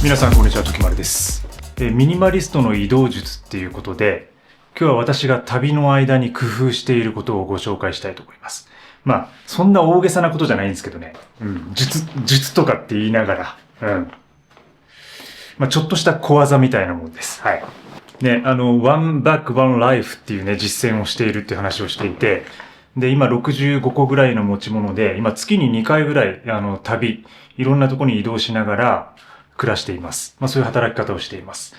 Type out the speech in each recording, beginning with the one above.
皆さんこんにちは、ときまるです。ミニマリストの移動術っていうことで、今日は私が旅の間に工夫していることをご紹介したいと思います。まあ、そんな大げさなことじゃないんですけどね。術とかって言いながら、ちょっとした小技みたいなものです。はい。ね、One Back One Life っていうね、実践をしているっていう話をしていて、で、今65個ぐらいの持ち物で、今月に2回ぐらい、いろんなとこに移動しながら暮らしています。そういう働き方をしています。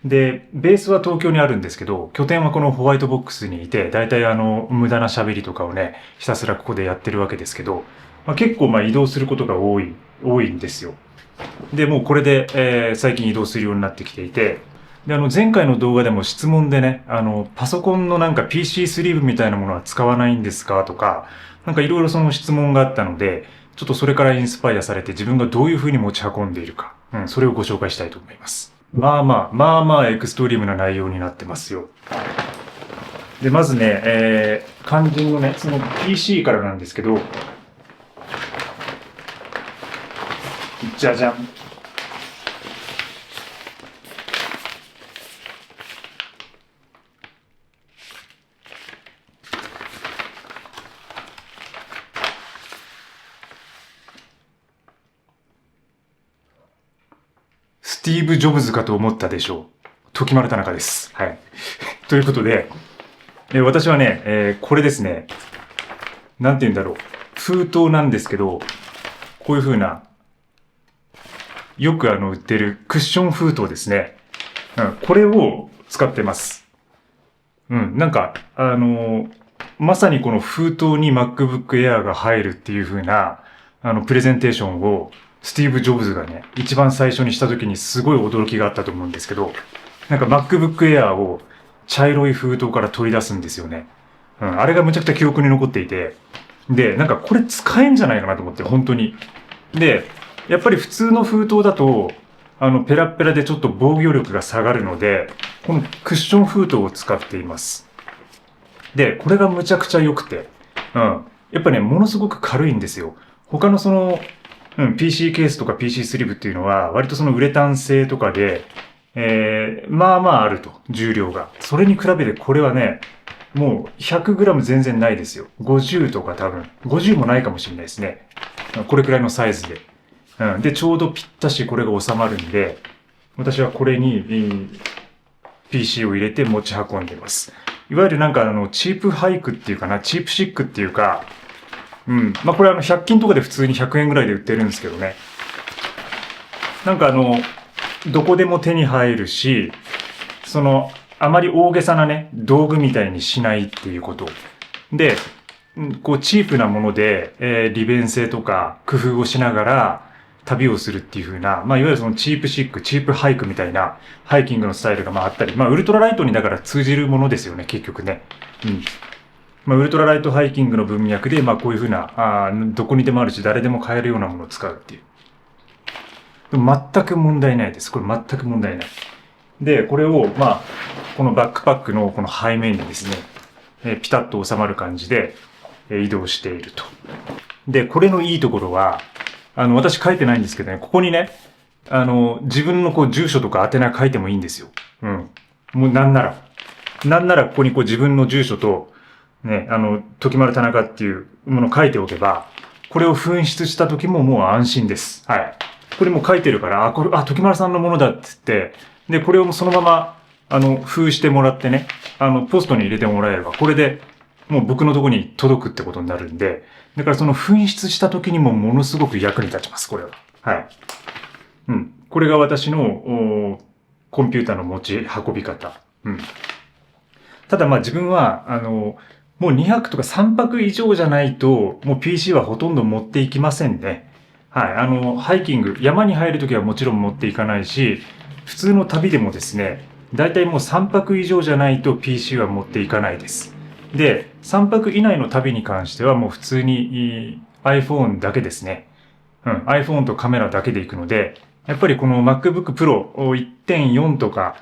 で、ベースは東京にあるんですけど、拠点はこのホワイトボックスにいて、だいたい無駄な喋りとかをね、ひたすらここでやってるわけですけど、結構移動することが多いんですよ。で、もうこれで、最近移動するようになってきていて、で、前回の動画でも質問でね、パソコンのPC スリーブみたいなものは使わないんですかとか、いろいろその質問があったので、ちょっとそれからインスパイアされて自分がどういう風に持ち運んでいるか、それをご紹介したいと思います。まあエクストリームな内容になってますよ。で、まずね、肝心のね、その PC からなんですけど、じゃじゃん。スティーブ・ジョブズかと思ったでしょう。時丸田中です。はい。ということで、私はね、これですね、なんて言うんだろう。封筒なんですけど、こういう風な、よく売ってるクッション封筒ですね。これを使ってます。まさにこの封筒に MacBook Air が入るっていう風な、プレゼンテーションを、スティーブ・ジョブズがね、一番最初にした時にすごい驚きがあったと思うんですけど、MacBook Air を茶色い封筒から取り出すんですよね。あれがむちゃくちゃ記憶に残っていて、で、これ使えんじゃないかなと思って、本当に。で、やっぱり普通の封筒だと、ペラッペラでちょっと防御力が下がるので、このクッション封筒を使っています。で、これがむちゃくちゃ良くて、やっぱね、ものすごく軽いんですよ。他のPC ケースとか PC スリーブっていうのは、割とそのウレタン製とかで、あると、重量が。それに比べてこれはね、もう 100g 全然ないですよ。50とか多分。50もないかもしれないですね。これくらいのサイズで。で、ちょうどぴったしこれが収まるんで、私はこれに、PC を入れて持ち運んでます。いわゆるチープハイクっていうかな、チープシックっていうか、これ100均とかで普通に100円ぐらいで売ってるんですけどね。どこでも手に入るし、あまり大げさなね、道具みたいにしないっていうこと。で、チープなもので、利便性とか工夫をしながら旅をするっていう風な、いわゆるそのチープシック、チープハイクみたいなハイキングのスタイルがあったり、ウルトラライトにだから通じるものですよね、結局ね。ウルトラライトハイキングの文脈で、こういう風な、どこにでもあるし、誰でも買えるようなものを使うっていう。全く問題ないです。これ全く問題ない。で、これを、このバックパックのこの背面にですね、ピタッと収まる感じで移動していると。で、これのいいところは、私書いてないんですけどね、ここにね、自分の住所とか宛名書いてもいいんですよ。もうなんならここに自分の住所と、ね、時丸田中っていうものを書いておけば、これを紛失した時ももう安心です。はい。これも書いてるから、これ、時丸さんのものだって言って、で、これをそのまま、封してもらってね、ポストに入れてもらえれば、これで、もう僕のとこに届くってことになるんで、だからその紛失した時にもものすごく役に立ちます、これは。はい。これが私の、コンピューターの持ち運び方。ただ自分は、もう2泊とか3泊以上じゃないと、もう PC はほとんど持っていきませんね。はい。ハイキング、山に入るときはもちろん持っていかないし、普通の旅でもですね、だいたいもう3泊以上じゃないと PC は持っていかないです。で、3泊以内の旅に関してはもう普通に iPhone だけですね。iPhone とカメラだけで行くので、やっぱりこの MacBook Pro 1.4 とか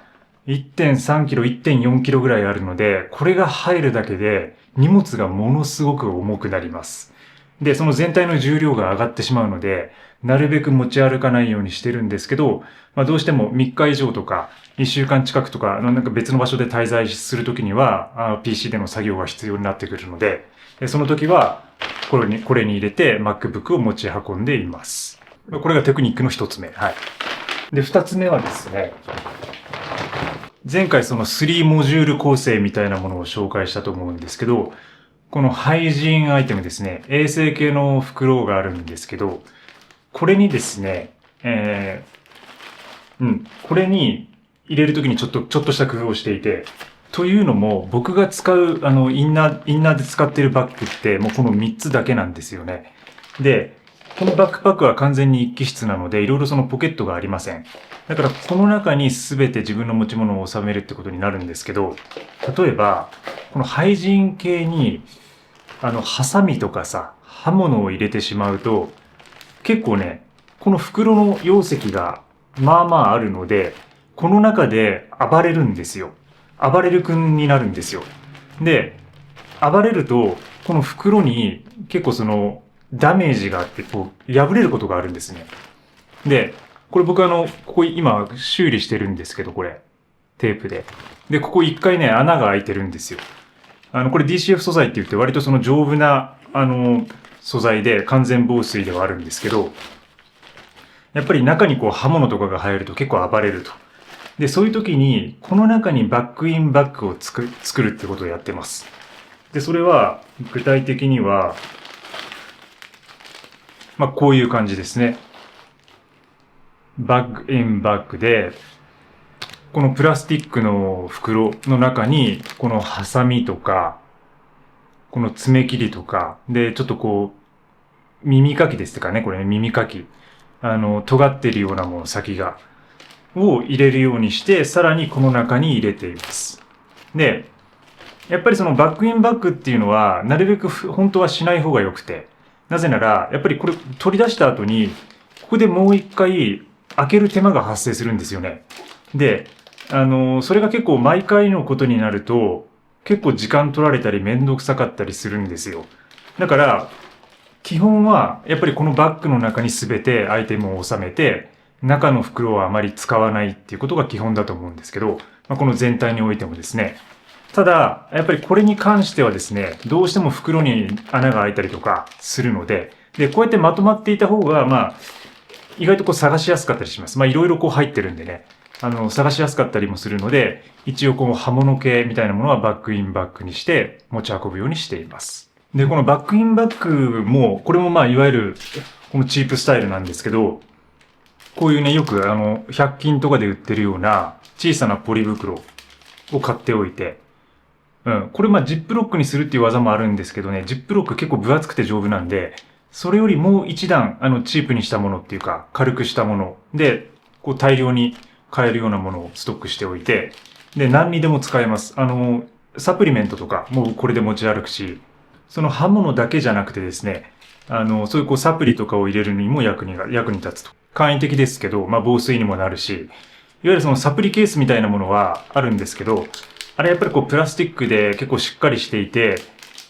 1.3 キロ、1.4 キロぐらいあるので、これが入るだけで荷物がものすごく重くなります。で、その全体の重量が上がってしまうので、なるべく持ち歩かないようにしてるんですけど、どうしても3日以上とか1週間近くとか、なんか別の場所で滞在するときには、PC での作業が必要になってくるので、その時は、これに入れて MacBook を持ち運んでいます。これがテクニックの一つ目。はい。で、二つ目はですね、前回その3モジュール構成みたいなものを紹介したと思うんですけど、このハイジーンアイテムですね、衛生系の袋があるんですけど、これにですね、これに入れるときにちょっとした工夫をしていて、というのも、僕が使う、インナーで使っているバッグって、もうこの3つだけなんですよね。で、このバックパックは完全に一気質なので、いろいろそのポケットがありません。だから、この中に全て自分の持ち物を収めるってことになるんですけど、例えば、このハイジーン系に、ハサミとかさ、刃物を入れてしまうと、結構ね、この袋の容積がまあまああるので、この中で暴れるんですよ。暴れる君になるんですよ。で、暴れると、この袋に結構そのダメージがあって、こう、破れることがあるんですね。で、これ僕ここ今修理してるんですけど、これ。テープで。で、ここ一回ね、穴が開いてるんですよ。これ DCF 素材って言って割とその丈夫な、素材で完全防水ではあるんですけど、やっぱり中にこう刃物とかが入ると結構暴れると。で、そういう時に、この中にバックインバッグを作るってことをやってます。で、それは、具体的には、こういう感じですね。バッグインバッグで、このプラスチックの袋の中に、このハサミとか、この爪切りとか、で、ちょっとこう、耳かきですかね、これね、耳かき。尖ってるようなもの、先が。を入れるようにして、さらにこの中に入れています。で、やっぱりそのバックインバッグっていうのは、なるべく本当はしない方が良くて。なぜなら、やっぱりこれ取り出した後に、ここでもう一回開ける手間が発生するんですよね。で、それが結構毎回のことになると、結構時間取られたりめんどくさかったりするんですよ。だから、基本は、やっぱりこのバッグの中に全てアイテムを収めて、中の袋はあまり使わないっていうことが基本だと思うんですけど、この全体においてもですね。ただ、やっぱりこれに関してはですね、どうしても袋に穴が開いたりとかするので、で、こうやってまとまっていた方が、意外とこう探しやすかったりします。いろいろこう入ってるんでね、探しやすかったりもするので、一応この刃物系みたいなものはバックインバッグにして持ち運ぶようにしています。で、このバックインバッグも、これもいわゆる、このチープスタイルなんですけど、こういうね、よく100均とかで売ってるような小さなポリ袋を買っておいて、これジップロックにするっていう技もあるんですけどね、ジップロック結構分厚くて丈夫なんで、それよりもう一段、チープにしたものっていうか、軽くしたもので、こう大量に買えるようなものをストックしておいて、で、何にでも使えます。サプリメントとかもこれで持ち歩くし、その刃物だけじゃなくてですね、そういうこうサプリとかを入れるにも役に立つと。簡易的ですけど、防水にもなるし、いわゆるそのサプリケースみたいなものはあるんですけど、あれやっぱりこうプラスチックで結構しっかりしていて、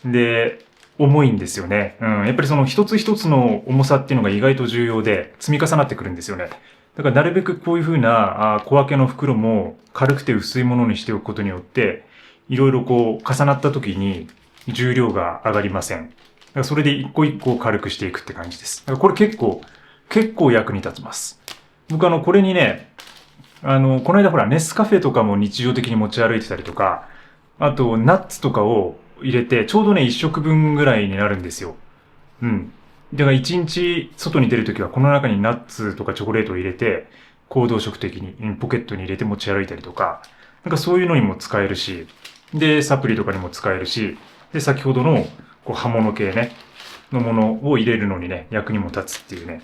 で、重いんですよね。やっぱりその一つ一つの重さっていうのが意外と重要で積み重なってくるんですよね。だからなるべくこういう風な小分けの袋も軽くて薄いものにしておくことによって、いろいろこう重なった時に重量が上がりません。だからそれで一個一個軽くしていくって感じです。だからこれ結構役に立ちます。僕これにね、この間ほら、ネスカフェとかも日常的に持ち歩いてたりとか、あと、ナッツとかを入れて、ちょうどね、1食分ぐらいになるんですよ。だから1日外に出るときは、この中にナッツとかチョコレートを入れて、行動食的にポケットに入れて持ち歩いたりとか、なんかそういうのにも使えるし、で、サプリとかにも使えるし、で、先ほどのこう刃物系ね、のものを入れるのにね、役にも立つっていうね。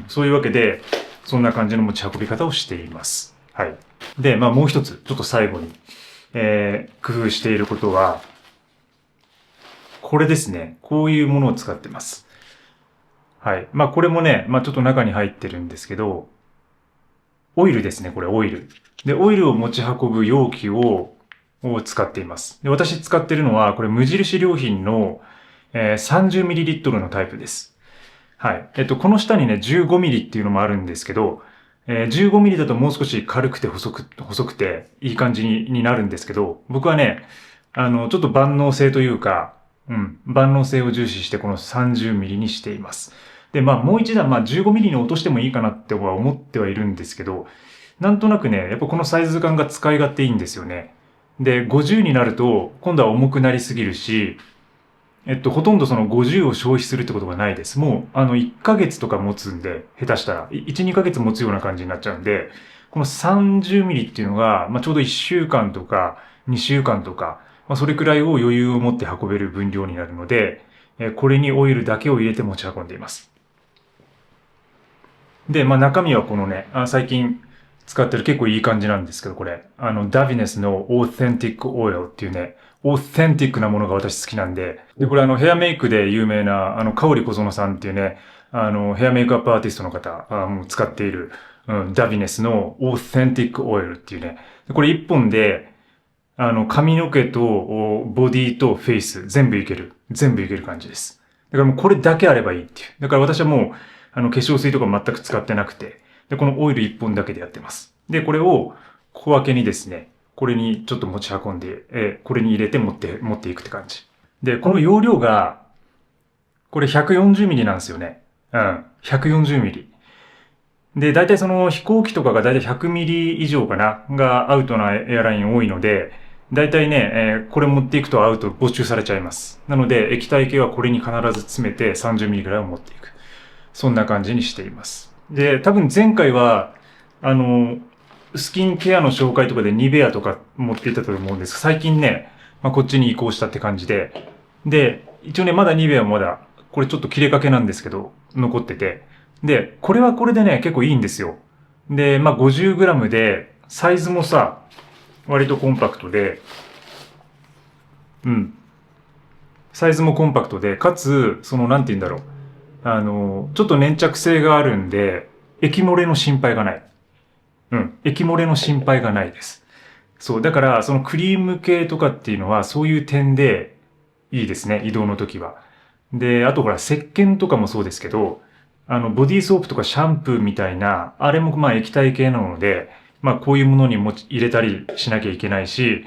そういうわけで、そんな感じの持ち運び方をしています。はい。で、もう一つ、ちょっと最後に、工夫していることは、これですね。こういうものを使ってます。はい。これもね、ちょっと中に入ってるんですけど、オイルですね、これ、オイル。で、オイルを持ち運ぶ容器を使っています。で、私使ってるのは、これ無印良品の、30ml のタイプです。はい。この下にね、15ミリっていうのもあるんですけど、15ミリだともう少し軽くて細くていい感じになるんですけど、僕はね、ちょっと万能性というか、万能性を重視してこの30ミリにしています。で、まあもう一段、まあ15ミリに落としてもいいかなっては思ってはいるんですけど、なんとなくね、やっぱこのサイズ感が使い勝手いいんですよね。で、50になると今度は重くなりすぎるし、ほとんどその50を消費するってことがないです。もう、1ヶ月とか持つんで、下手したら、1、2ヶ月持つような感じになっちゃうんで、この30ミリっていうのが、まあ、ちょうど1週間とか、2週間とか、まあ、それくらいを余裕を持って運べる分量になるので、これにオイルだけを入れて持ち運んでいます。で、まあ、中身はこのね、最近使ってる結構いい感じなんですけど、これ、ダビネスのオーセンティックオイルっていうね、オーセンティックなものが私好きなんで、で、これヘアメイクで有名な、香織小園さんっていうね、ヘアメイクアップアーティストの方、使っている、ダビネスのオーセンティックオイルっていうね、これ一本で、髪の毛と、ボディとフェイス、全部いける感じです。だからもうこれだけあればいいっていう。だから私はもう、化粧水とか全く使ってなくて、で、このオイル一本だけでやってます。で、これを小分けにですね、これにちょっと持ち運んで、これに入れて持っていくって感じ。で、この容量が、これ140ミリなんですよね。140ミリ。で、大体その飛行機とかが大体100ミリ以上かな、がアウトなエアライン多いので、大体ね、これ持っていくとアウト没収されちゃいます。なので、液体系はこれに必ず詰めて30ミリぐらいを持っていく。そんな感じにしています。で、多分前回は、スキンケアの紹介とかでニベアとか持っていたと思うんですが、最近ね、まあ、こっちに移行したって感じで、で、一応ね、まだニベアもまだ、これちょっと切れかけなんですけど、残ってて、で、これはこれでね、結構いいんですよ。で、まあ、50g で、サイズもさ、割とコンパクトで、サイズもコンパクトで、かつ、なんて言うんだろう。ちょっと粘着性があるんで、液漏れの心配がない。液漏れの心配がないです。そう、だから、そのクリーム系とかっていうのは、そういう点でいいですね、移動の時は。で、あとほら、石鹸とかもそうですけど、ボディーソープとかシャンプーみたいな、あれもまあ液体系なので、まあこういうものに入れたりしなきゃいけないし、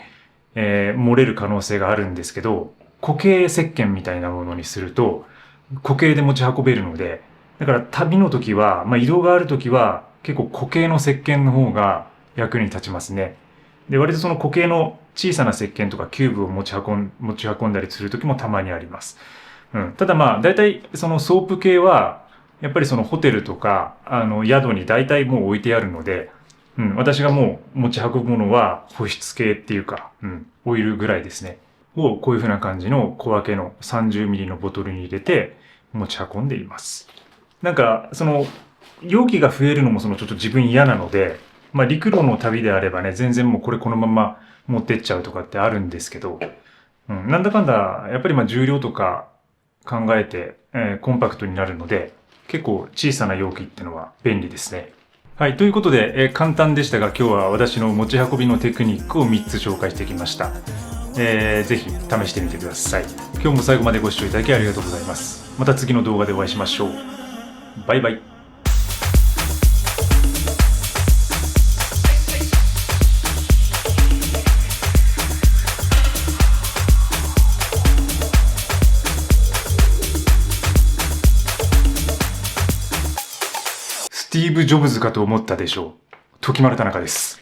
漏れる可能性があるんですけど、固形石鹸みたいなものにすると、固形で持ち運べるので、だから旅の時は、まあ移動がある時は、結構固形の石鹸の方が役に立ちますね。で、割とその固形の小さな石鹸とかキューブを持ち運んだりする時もたまにあります。ただまあ、大体そのソープ系は、やっぱりそのホテルとか、宿に大体もう置いてあるので、私がもう持ち運ぶものは保湿系っていうか、オイルぐらいですね。をこういう風な感じの小分けの30ミリのボトルに入れて持ち運んでいます。なんか、容器が増えるのもちょっと自分嫌なので、まあ陸路の旅であればね、全然もうこれこのまま持ってっちゃうとかってあるんですけど、なんだかんだ、やっぱりまあ重量とか考えて、コンパクトになるので、結構小さな容器ってのは便利ですね。はい。ということで、簡単でしたが、今日は私の持ち運びのテクニックを3つ紹介してきました。ぜひ試してみてください。今日も最後までご視聴いただきありがとうございます。また次の動画でお会いしましょう。バイバイ。スティーブ・ジョブズかと思ったでしょう。時丸田中です。